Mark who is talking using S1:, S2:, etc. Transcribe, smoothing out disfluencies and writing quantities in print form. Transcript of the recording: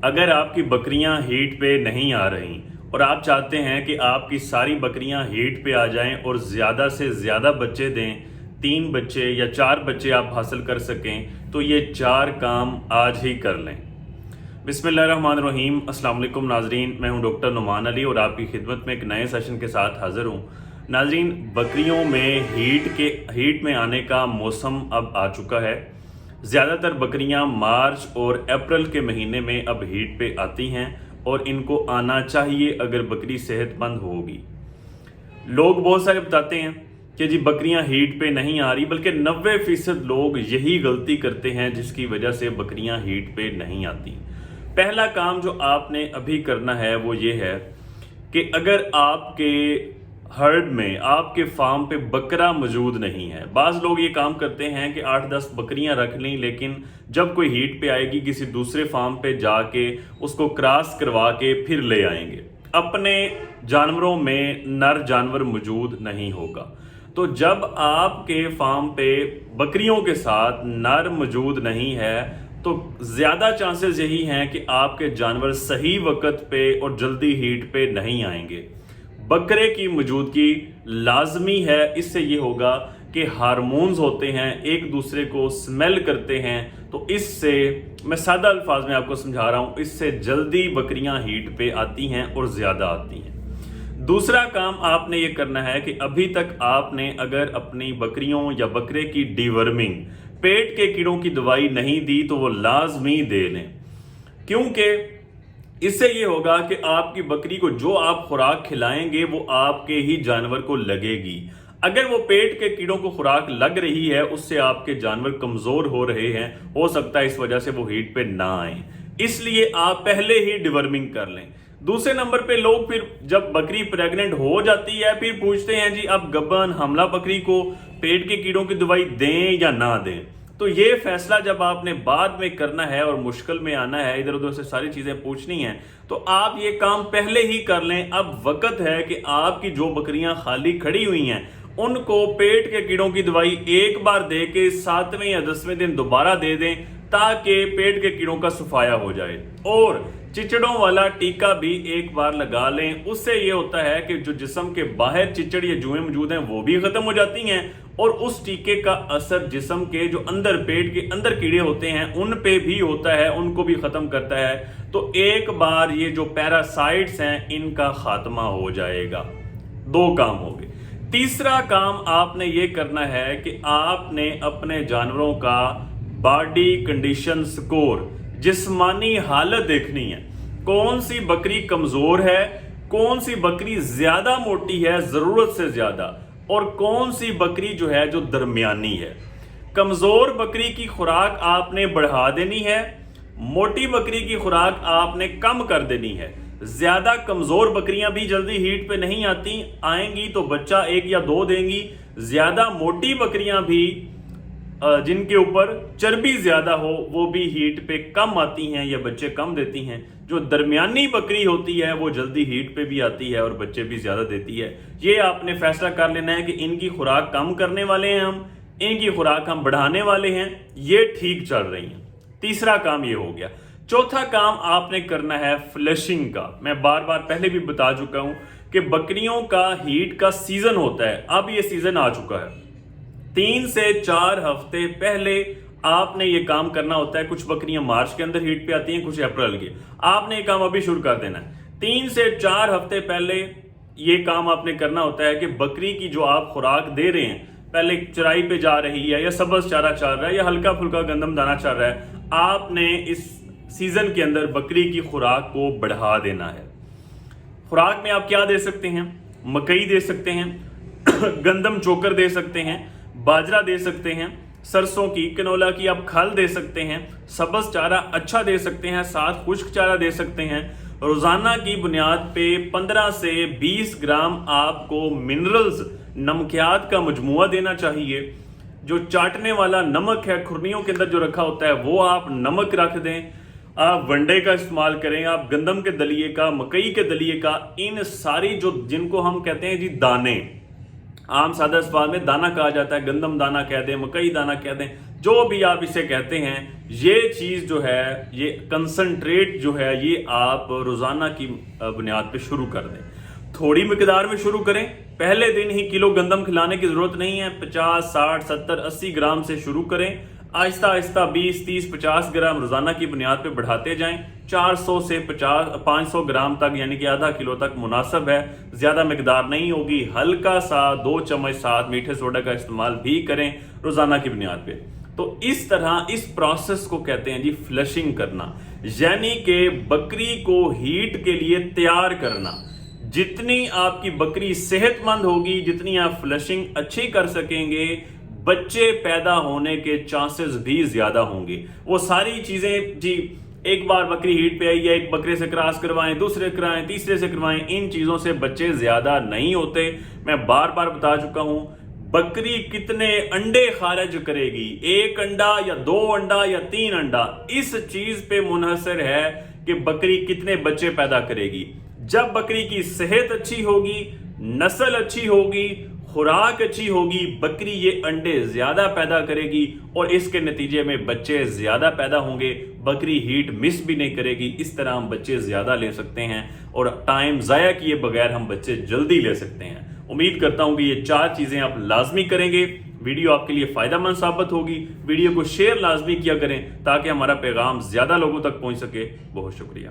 S1: اگر آپ کی بکریاں ہیٹ پہ نہیں آ رہی اور آپ چاہتے ہیں کہ آپ کی ساری بکریاں ہیٹ پہ آ جائیں اور زیادہ سے زیادہ بچے دیں، 3 بچے یا 4 بچے آپ حاصل کر سکیں، تو یہ 4 کام آج ہی کر لیں۔ بسم اللہ الرحمن الرحیم۔ السلام علیکم ناظرین، میں ہوں ڈاکٹر نعمان علی اور آپ کی خدمت میں ایک نئے سیشن کے ساتھ حاضر ہوں۔ ناظرین، بکریوں میں ہیٹ میں آنے کا موسم اب آ چکا ہے۔ زیادہ تر بکریاں مارچ اور اپریل کے مہینے میں اب ہیٹ پہ آتی ہیں اور ان کو آنا چاہیے اگر بکری صحت مند ہوگی۔ لوگ بہت سارے بتاتے ہیں کہ جی بکریاں ہیٹ پہ نہیں آ رہی، بلکہ 90% لوگ یہی غلطی کرتے ہیں جس کی وجہ سے بکریاں ہیٹ پہ نہیں آتی۔ پہلا کام جو آپ نے ابھی کرنا ہے وہ یہ ہے کہ اگر آپ کے ہرڈ میں، آپ کے فارم پہ بکرا موجود نہیں ہے، بعض لوگ یہ کام کرتے ہیں کہ 8-10 بکریاں رکھ لیں، لیکن جب کوئی ہیٹ پہ آئے گی کسی دوسرے فارم پہ جا کے اس کو کراس کروا کے پھر لے آئیں گے۔ اپنے جانوروں میں نر جانور موجود نہیں ہوگا، تو جب آپ کے فارم پہ بکریوں کے ساتھ نر موجود نہیں ہے تو زیادہ چانسز یہی ہیں کہ آپ کے جانور صحیح وقت پہ اور جلدی ہیٹ پہ نہیں آئیں گے۔ بکرے کی موجودگی لازمی ہے، اس سے یہ ہوگا کہ ہارمونز ہوتے ہیں، ایک دوسرے کو سمیل کرتے ہیں، تو اس سے میں سادہ الفاظ میں آپ کو سمجھا رہا ہوں، اس سے جلدی بکریاں ہیٹ پہ آتی ہیں اور زیادہ آتی ہیں۔ دوسرا کام آپ نے یہ کرنا ہے کہ ابھی تک آپ نے اگر اپنی بکریوں یا بکرے کی ڈی ورمنگ، پیٹ کے کیڑوں کی دوائی نہیں دی تو وہ لازمی دے لیں، کیونکہ اس سے یہ ہوگا کہ آپ کی بکری کو جو آپ خوراک کھلائیں گے وہ آپ کے ہی جانور کو لگے گی۔ اگر وہ پیٹ کے کیڑوں کو خوراک لگ رہی ہے، اس سے آپ کے جانور کمزور ہو رہے ہیں، ہو سکتا ہے اس وجہ سے وہ ہیٹ پہ نہ آئیں، اس لیے آپ پہلے ہی ڈیورمنگ کر لیں۔ دوسرے نمبر پہ لوگ پھر جب بکری پریگننٹ ہو جاتی ہے پھر پوچھتے ہیں جی اب گبن حاملہ بکری کو پیٹ کے کیڑوں کی دوائی دیں یا نہ دیں۔ تو یہ فیصلہ جب آپ نے بعد میں کرنا ہے اور مشکل میں آنا ہے، ادھر ادھر سے ساری چیزیں پوچھنی ہیں، تو آپ یہ کام پہلے ہی کر لیں۔ اب وقت ہے کہ آپ کی جو بکریاں خالی کھڑی ہوئی ہیں ان کو پیٹ کے کیڑوں کی دوائی ایک بار دے کے 7ویں یا 10ویں دن دوبارہ دے دیں، تاکہ پیٹ کے کیڑوں کا صفایا ہو جائے، اور چچڑوں والا ٹیکا بھی ایک بار لگا لیں۔ اس سے یہ ہوتا ہے کہ جو جسم کے باہر چچڑ یا جوئیں موجود ہیں وہ بھی ختم ہو جاتی ہیں، اور اس ٹیکے کا اثر جسم کے جو اندر پیٹ کے اندر کیڑے ہوتے ہیں ان پہ بھی ہوتا ہے، ان کو بھی ختم کرتا ہے۔ تو ایک بار یہ جو پیراسائٹس ہیں ان کا خاتمہ ہو جائے گا۔ 2 کام ہو گئے۔ تیسرا کام آپ نے یہ کرنا ہے کہ آپ نے اپنے جانوروں کا باڈی کنڈیشن سکور، جسمانی حالت دیکھنی ہے۔ کون سی بکری کمزور ہے، کون سی بکری زیادہ موٹی ہے ضرورت سے زیادہ، اور کون سی بکری جو ہے جو درمیانی ہے۔ کمزور بکری کی خوراک آپ نے بڑھا دینی ہے، موٹی بکری کی خوراک آپ نے کم کر دینی ہے۔ زیادہ کمزور بکریاں بھی جلدی ہیٹ پہ نہیں آئیں گی تو بچہ 1 یا 2 دیں گی۔ زیادہ موٹی بکریاں بھی جن کے اوپر چربی زیادہ ہو وہ بھی ہیٹ پہ کم آتی ہیں یا بچے کم دیتی ہیں۔ جو درمیانی بکری ہوتی ہے وہ جلدی ہیٹ پہ بھی آتی ہے اور بچے بھی زیادہ دیتی ہے۔ یہ آپ نے فیصلہ کر لینا ہے کہ ان کی خوراک کم کرنے والے ہیں ہم، ان کی خوراک ہم بڑھانے والے ہیں، یہ ٹھیک چل رہی ہیں۔ تیسرا کام یہ ہو گیا۔ چوتھا کام آپ نے کرنا ہے فلیشنگ کا۔ میں بار بار پہلے بھی بتا چکا ہوں کہ بکریوں کا ہیٹ کا سیزن ہوتا ہے، اب یہ سیزن آ چکا ہے۔ 3 سے 4 ہفتے پہلے آپ نے یہ کام کرنا ہوتا ہے۔ کچھ بکریاں مارچ کے اندر ہیٹ پہ آتی ہیں، کچھ اپریل کے۔ آپ نے یہ کام ابھی شروع کر دینا ہے۔ 3 سے 4 ہفتے پہلے یہ کام آپ نے کرنا ہوتا ہے کہ بکری کی جو آپ خوراک دے رہے ہیں، پہلے چرائی پہ جا رہی ہے یا سبز چارہ چل رہا ہے یا ہلکا پھلکا گندم دانہ چل رہا ہے، آپ نے اس سیزن کے اندر بکری کی خوراک کو بڑھا دینا ہے۔ خوراک میں آپ کیا دے سکتے ہیں؟ مکئی دے سکتے ہیں، گندم چوکر دے سکتے ہیں، باجرہ دے سکتے ہیں، سرسوں کی، کنولا کی آپ کھل دے سکتے ہیں، سبز چارہ اچھا دے سکتے ہیں، ساتھ خشک چارہ دے سکتے ہیں۔ روزانہ کی بنیاد پہ 15 سے 20 گرام آپ کو منرلز، نمکیات کا مجموعہ دینا چاہیے۔ جو چاٹنے والا نمک ہے کھرنیوں کے اندر جو رکھا ہوتا ہے وہ آپ نمک رکھ دیں۔ آپ ونڈے کا استعمال کریں، آپ گندم کے دلیے کا، مکئی کے دلیے کا، ان ساری جن کو ہم کہتے ہیں جی دانے، عام سادہ زبان میں دانہ کہا جاتا ہے، گندم دانہ کہہ دیں، مکئی دانہ کہہ دیں، جو بھی آپ اسے کہتے ہیں، یہ چیز جو ہے، یہ کنسنٹریٹ جو ہے، یہ آپ روزانہ کی بنیاد پہ شروع کر دیں۔ تھوڑی مقدار میں شروع کریں، پہلے دن ہی کلو گندم کھلانے کی ضرورت نہیں ہے، 50 60 70 80 گرام سے شروع کریں، آہستہ آہستہ 20 30 50 گرام روزانہ کی بنیاد پہ بڑھاتے جائیں، 400 سے 500 گرام تک یعنی کہ آدھا کلو تک مناسب ہے، زیادہ مقدار نہیں ہوگی۔ ہلکا سا 2 چمچ ساتھ میٹھے سوڈا کا استعمال بھی کریں روزانہ کی بنیاد پہ۔ تو اس طرح اس پروسیس کو کہتے ہیں جی فلشنگ کرنا، یعنی کہ بکری کو ہیٹ کے لیے تیار کرنا۔ جتنی آپ کی بکری صحت مند ہوگی، جتنی آپ فلشنگ اچھی کر سکیں گے، بچے پیدا ہونے کے چانسز بھی زیادہ ہوں گے۔ وہ ساری چیزیں جی، ایک بار بکری ہیٹ پہ آئی ہے، ایک بکرے سے کراس کروائیں، دوسرے کرائیں، تیسرے سے کروائیں، ان چیزوں سے بچے زیادہ نہیں ہوتے۔ میں بار بار بتا چکا ہوں، بکری کتنے انڈے خارج کرے گی، 1 انڈا یا 2 انڈا یا 3 انڈا، اس چیز پہ منحصر ہے کہ بکری کتنے بچے پیدا کرے گی۔ جب بکری کی صحت اچھی ہوگی، نسل اچھی ہوگی، خوراک اچھی ہوگی، بکری یہ انڈے زیادہ پیدا کرے گی اور اس کے نتیجے میں بچے زیادہ پیدا ہوں گے۔ بکری ہیٹ مس بھی نہیں کرے گی، اس طرح ہم بچے زیادہ لے سکتے ہیں اور ٹائم ضائع کیے بغیر ہم بچے جلدی لے سکتے ہیں۔ امید کرتا ہوں کہ یہ 4 چیزیں آپ لازمی کریں گے، ویڈیو آپ کے لیے فائدہ مند ثابت ہوگی۔ ویڈیو کو شیئر لازمی کیا کریں تاکہ ہمارا پیغام زیادہ لوگوں تک پہنچ سکے۔ بہت شکریہ۔